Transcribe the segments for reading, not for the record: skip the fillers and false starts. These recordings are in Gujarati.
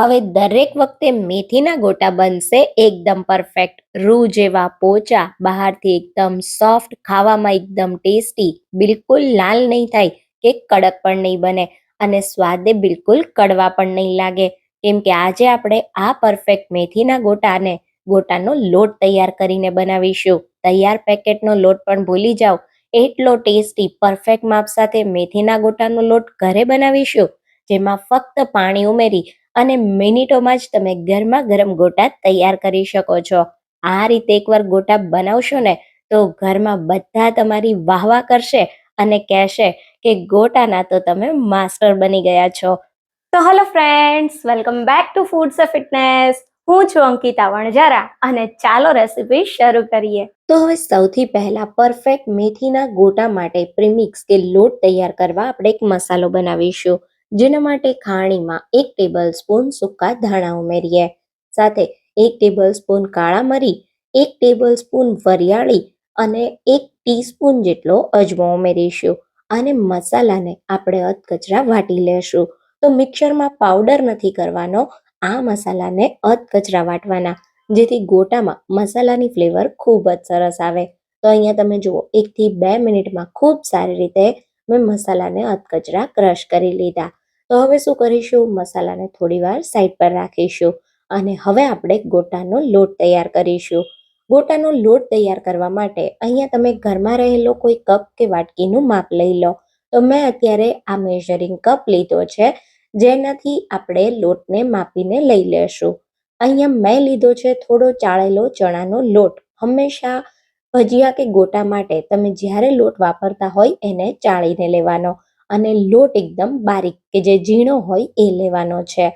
હવે દરેક વખતે મેથીના ગોટા બનશે એકદમ પરફેક્ટ, રૂ જેવા પોચા, બહારથી એકદમ સોફ્ટ, ખાવામાં એકદમ ટેસ્ટી, બિલકુલ લાલ નહીં થાય કે કડક પણ નહીં બને અને સ્વાદે બિલકુલ કડવા પણ નહીં લાગે. કેમ કે આજે આપણે આ પરફેક્ટ મેથીના ગોટાનો લોટ તૈયાર કરીને બનાવીશું. તૈયાર પેકેટનો લોટ પણ ભૂલી જાઓ, એટલો ટેસ્ટી પરફેક્ટ માપ સાથે મેથીના ગોટાનો લોટ ઘરે બનાવીશું, જેમાં ફક્ત પાણી ઉમેરી અને મિનિટોમાં જ તમે ગરમા ગરમ ગોટા તૈયાર કરી શકો છો. આ રીતે એકવાર ગોટા બનાવશો ને તો ઘરમાં બધા તમારી વાહવા કરશે અને કહેશે કે ગોટાના તો તમે માસ્ટર બની ગયા છો. તો hello friends, welcome back to foods of fitness. હું છું અંકિતા વણજારા અને ચાલો રેસીપી શરૂ કરીએ. તો હવે સૌથી પહેલા પરફેક્ટ મેથીના ગોટા માટે પ્રીમિક્સ કે લોટ તૈયાર કરવા આપણે એક મસાલો બનાવીશું. જેના માટે ખાણીમાં 1 ટેબલ સ્પૂન સૂકા ધાણા ઉમેરીએ, સાથે 1 ટેબલ સ્પૂન કાળા મરી, 1 ટેબલ સ્પૂન વરિયાળી અને 1 ટીસ્પૂન જેટલો અજમો ઉમેરીશું. અને મસાલાને આપણે અધકચરા વાટી લેશું. તો મિક્સરમાં પાવડર નથી કરવાનો, આ મસાલાને અધકચરા વાટવાના, જેથી ગોટામાં મસાલાની ફ્લેવર ખૂબ જ સરસ આવે. તો અહીંયા તમે જુઓ, 1 થી 2 મિનિટમાં ખૂબ સારી રીતે મેં મસાલાને અધકચરા ક્રશ કરી લીધા. તો હવે શું કરીશું, મસાલાને થોડી વાર સાઈડ પર રાખીશું અને હવે આપણે ગોટાનો લોટ તૈયાર કરીશું. ગોટાનો લોટ તૈયાર કરવા માટે અહીંયા તમે ઘરમાં રહેલો કોઈ કપ કે વાટકીનું માપ લઈ લો. તો મેં અત્યારે આ મેઝરિંગ કપ લીધો છે, જેનાથી આપણે લોટને માપીને લઈ લેશું. અહીંયા મેં લીધો છે થોડો ચાળેલો ચણાનો લોટ. હંમેશા ભજીયા કે ગોટા માટે તમે જ્યારે લોટ વાપરતા હોય એને ચાળીને લેવાનો અને લોટ એકદમ બારીક કે જે ઝીણો હોય એ લેવાનો છે.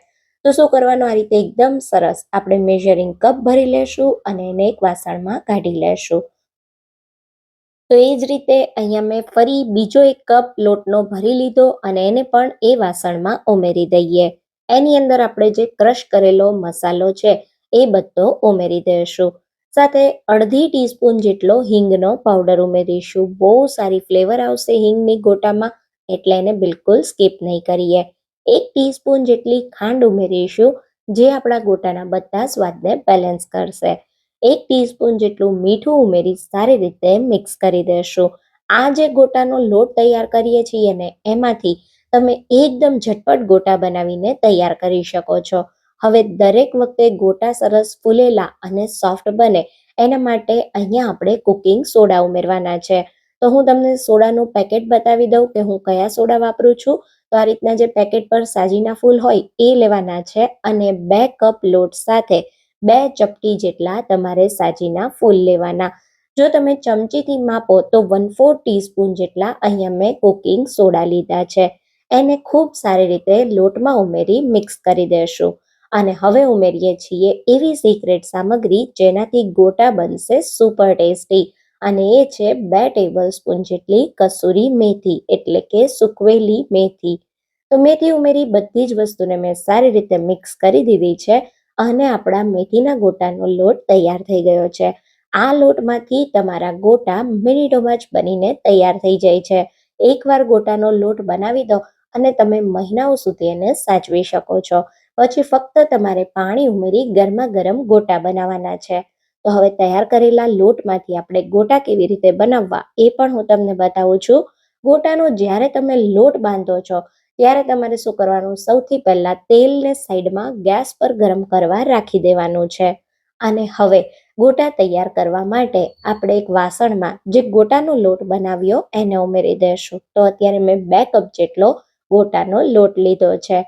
તો શું કરવાનું, આ રીતે એકદમ સરસ આપણે મેઝરિંગ કપ ભરી લેશું અને એને એક વાસણમાં કાઢી લેશું. તો એ જ રીતે અહીંયા મેં ફરી બીજો 1 કપ લોટનો ભરી લીધો અને એને પણ એ વાસણમાં ઉમેરી દઈએ. એની અંદર આપણે જે ક્રશ કરેલો મસાલો છે એ બધો ઉમેરી દઈશું. સાથે અડધી ટીસ્પૂન જેટલો હિંગનો પાવડર ઉમેરીશું. બહુ સારી ફ્લેવર આવશે હિંગની ગોટામાં, એટલે એને બિલકુલ સ્કીપ નહીં કરીએ. 1 ટીસ્પૂન જેટલી ખાંડ ઉમેરીશું, જે આપણા ગોટાના બધા સ્વાદને બેલેન્સ કરશે. 1 ટીસ્પૂન જેટલું મીઠું ઉમેરી સારી રીતે મિક્સ કરી દેશું. આ જે ગોટાનો લોટ તૈયાર કરીએ છીએ ને એમાંથી તમે એકદમ ઝટપટ ગોટા બનાવીને તૈયાર કરી શકો છો. હવે દરેક વખતે ગોટા સરસ ફૂલેલા અને સોફ્ટ બને એના માટે અહીંયા આપણે કુકિંગ સોડા ઉમેરવાના છે. તો હું તમને સોડાનું પેકેટ બતાવી દઉં કે હું કયા સોડા વાપરું છું. તો આ રીતના જે પેકેટ પર સાજીના ફૂલ હોય એ લેવાના છે અને 2 કપ લોટ સાથે 2 ચપટી જેટલા તમારે સાજીના ફૂલ લેવાના. જો તમે ચમચીથી માપો તો 1/4 ટીસ્પૂન જેટલા અહીંયા મેં કુકિંગ સોડા લીધા છે. એને ખૂબ સારી રીતે લોટમાં ઉમેરી મિક્સ કરી દેશું. અને હવે ઉમેરીએ છીએ એવી સિક્રેટ સામગ્રી જેનાથી ગોટા બનશે સુપર ટેસ્ટી, અને એ છે 2 ટેબલ સ્પૂન જેટલી કસૂરી મેથી એટલે કે સૂકવેલી મેથી. તો મેથી ઉમેરી બધી જ વસ્તુને મેં સારી રીતે મિક્સ કરી દીધી છે અને આપણા મેથીના ગોટાનો લોટ તૈયાર થઈ ગયો છે. આ લોટમાંથી તમારા ગોટા મિનિટોમાં જ બનીને તૈયાર થઈ જાય છે. એકવાર ગોટાનો લોટ બનાવી દો અને તમે મહિનાઓ સુધી એને સાચવી શકો છો. પછી ફક્ત તમારે પાણી ઉમેરી ગરમા ગરમ ગોટા બનાવવાના છે. તો હવે તૈયાર કરેલા લોટમાંથી આપણે ગોટા કેવી રીતે બનાવવા એ પણ હું તમને બતાવું છું. ગોટાનો જ્યારે તમે લોટ બાંધો છો ત્યારે તમારે શું કરવાનું, સૌથી પહેલા તેલને સાઈડમાં ગેસ પર ગરમ કરવા રાખી દેવાનું છે. અને હવે ગોટા તૈયાર કરવા માટે આપણે એક વાસણમાં જે ગોટાનો લોટ બનાવ્યો એને ઉમેરી દઈશું. તો અત્યારે મેં 2 કપ જેટલો ગોટાનો લોટ લીધો છે.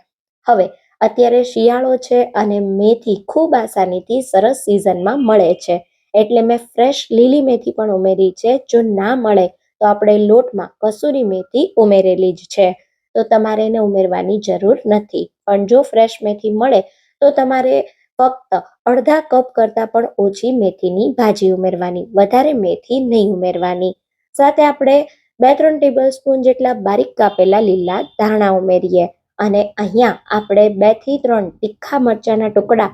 હવે અત્યારે શિયાળો છે અને મેથી ખૂબ આસાનીથી સરસ સિઝનમાં મળે છે, એટલે મેં ફ્રેશ લીલી મેથી પણ ઉમેરી છે. જો ના મળે તો આપણે લોટમાં કસૂરી મેથી ઉમેરેલી જ છે, તો તમારે એને ઉમેરવાની જરૂર નથી. પણ જો ફ્રેશ મેથી મળે તો તમારે ફક્ત અડધા કપ કરતાં પણ ઓછી મેથીની ભાજી ઉમેરવાની, વધારે મેથી નહીં ઉમેરવાની. સાથે આપણે 2-3 ટેબલ સ્પૂન જેટલા બારીક કાપેલા લીલા ધાણા ઉમેરીએ અને અહીંયા આપણે 2 થી 3 તીખા મરચાંના ટુકડા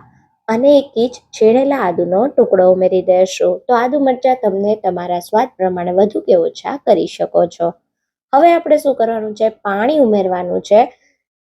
અને 1 ઇંચ છીણેલા આદુનો ટુકડો ઉમેરી દઈશું. તો આદુ મરચાં તમને તમારા સ્વાદ પ્રમાણે વધુ કે ઓછા કરી શકો છો. હવે આપણે શું કરવાનું છે, પાણી ઉમેરવાનું છે.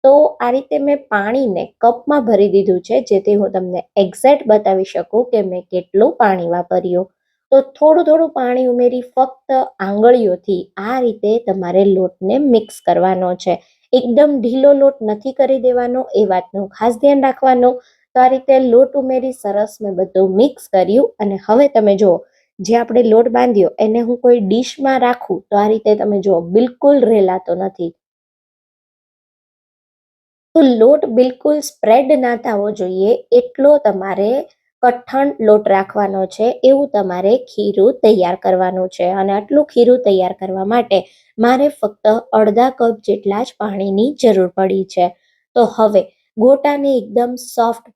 તો આ રીતે મેં પાણીને કપમાં ભરી દીધું છે, જેથી હું તમને એક્ઝેક્ટ બતાવી શકું કે મેં કેટલું પાણી વાપર્યું. તો થોડું થોડું પાણી ઉમેરી ફક્ત આંગળીઓથી આ રીતે તમારે લોટને મિક્સ કરવાનો છે. એકદમ ઢીલો લોટ નથી કરી દેવાનો, એ વાતનું ખાસ ધ્યાન રાખવાનું. તો આ રીતે લોટ ઉમેરી સરસ મેં બધું મિક્સ કર્યું. અને હવે તમે જુઓ, જે આપણે લોટ બાંધ્યો એને હું કોઈ ડીશમાં રાખું તો આ રીતે તમે જુઓ બિલકુલ રેલાતો નથી. તો લોટ બિલકુલ સ્પ્રેડ ના થવો જોઈએ એટલો તમારે કઠણ લોટ રાખવાનો છે. એવું તમારે ખીરું તૈયાર કરવાનું છે. અને આટલું ખીરું તૈયાર કરવા માટે મારે ફક્ત અડધા કપ જેટલા જ પાણીની જરૂર પડી છે. તો હવે ગોટાને એકદમ સોફ્ટ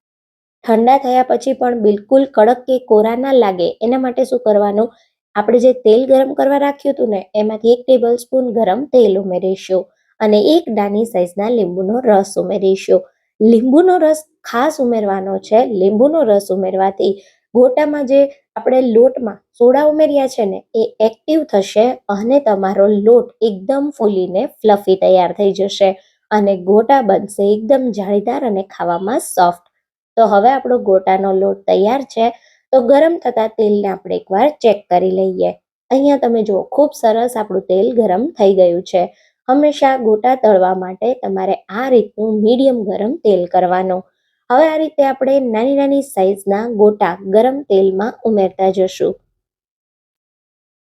ઠંડા થયા પછી પણ બિલકુલ કડક કે કોરા ના લાગે એના માટે શું કરવાનું, આપણે જે તેલ ગરમ કરવા રાખ્યું હતું ને એમાંથી 1 ટેબલ સ્પૂન ગરમ તેલ ઉમેરીશું અને 1 નાની સાઈઝના લીંબુનો રસ ઉમેરીશું. લીંબુનો રસ ખાસ ઉમેરવાનો છે. લીંબુનો રસ ઉમેરવાથી ગોટામાં જે આપણે લોટમાં સોડા ઉમેર્યા છે ને એ એક્ટિવ થશે અને તમારો લોટ એકદમ ફૂલીને ફ્લફી તૈયાર થઈ જશે અને ગોટા બનશે એકદમ જાળીદાર અને ખાવામાં સોફ્ટ. તો હવે આપણો ગોટાનો લોટ તૈયાર છે. તો ગરમ થતા તેલને આપણે એકવાર ચેક કરી લઈએ. અહીંયા તમે જુઓ ખૂબ સરસ આપણું તેલ ગરમ થઈ ગયું છે. હંમેશા ગોટા તળવા માટે તમારે આ રીતનું મીડિયમ ગરમ તેલ કરવાનું. હવે આ રીતે આપણે નાની નાની સાઈઝના ગોટા ગરમ તેલમાં ઉમેરતા જશું.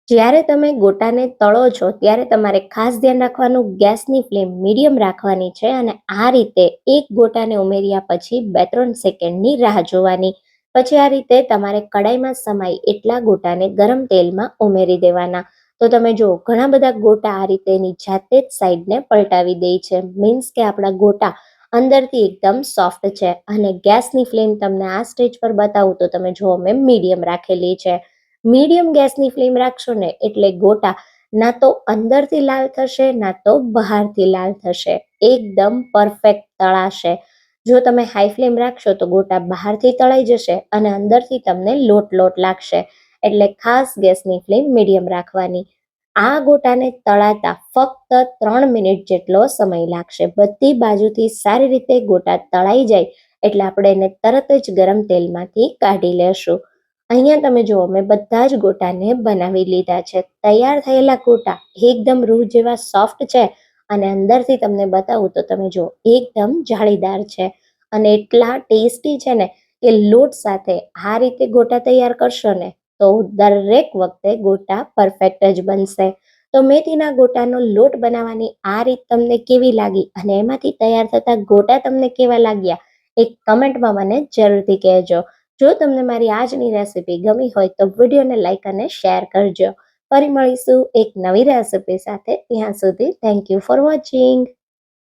જ્યારે તમે ગોટાને તળો છો ત્યારે તમારે ખાસ ધ્યાન રાખવાનું, ગેસની ફ્લેમ મીડિયમ રાખવાની છે અને આ રીતે એક ગોટાને ઉમેર્યા પછી 2-3 સેકન્ડની રાહ જોવાની. પછી આ રીતે તમારે કડાઈમાં સમાય એટલા ગોટાને ગરમ તેલમાં ઉમેરી દેવાના. તો તમે જુઓ ઘણા બધા ગોટા આ રીતે એની જાતે જ સાઈડને પલટાવી દે છે. મીન્સ કે આપણા ગોટા અંદરથી એકદમ સોફ્ટ છે. અને ગેસની ફ્લેમ તમને આ સ્ટેજ પર બતાવું તો તમે જુઓ મેં મીડિયમ રાખેલી છે. મીડિયમ ગેસની ફ્લેમ રાખશો ને એટલે ગોટા ના તો અંદરથી લાલ થશે ના તો બહારથી લાલ થશે, એકદમ પરફેક્ટ તળાશે. જો તમે હાઈ ફ્લેમ રાખશો તો ગોટા બહારથી તળાઈ જશે અને અંદરથી તમને લોટ લોટ લાગશે. એટલે ખાસ ગેસની ફ્લેમ મીડિયમ રાખવાની. આ ગોટાને તળાતા ફક્ત 3 મિનિટ જેટલો સમય લાગશે. બધી બાજુથી સારી રીતે ગોટા તળાઈ જાય એટલે આપણે એને તરત જ ગરમ તેલમાંથી કાઢી લેશું. અહીંયા તમે જુઓ મેં બધા જ ગોટાને બનાવી લીધા છે. તૈયાર થયેલા ગોટા એકદમ રૂ જેવા સોફ્ટ છે અને અંદરથી તમને બતાવું તો તમે જુઓ એકદમ જાળીદાર છે અને એટલા ટેસ્ટી છે ને કે લોટ સાથે આ રીતે ગોટા તૈયાર કરશો ને તો દરેક વખતે ગોટા પરફેક્ટ જ બનશે. તો મેથીના ગોટાનો લોટ બનાવવાની આ રીત તમને કેવી લાગી અને એમાંથી તૈયાર થતા ગોટા તમને કેવા લાગ્યા એક કમેન્ટમાં મને જરૂરથી કહેજો. જો તમને મારી આજની રેસિપી ગમી હોય તો વિડીયોને લાઈક અને શેર કરજો. ફરી મળીશું એક નવી રેસિપી સાથે. ત્યાં સુધી થેન્ક યુ ફોર વોચિંગ.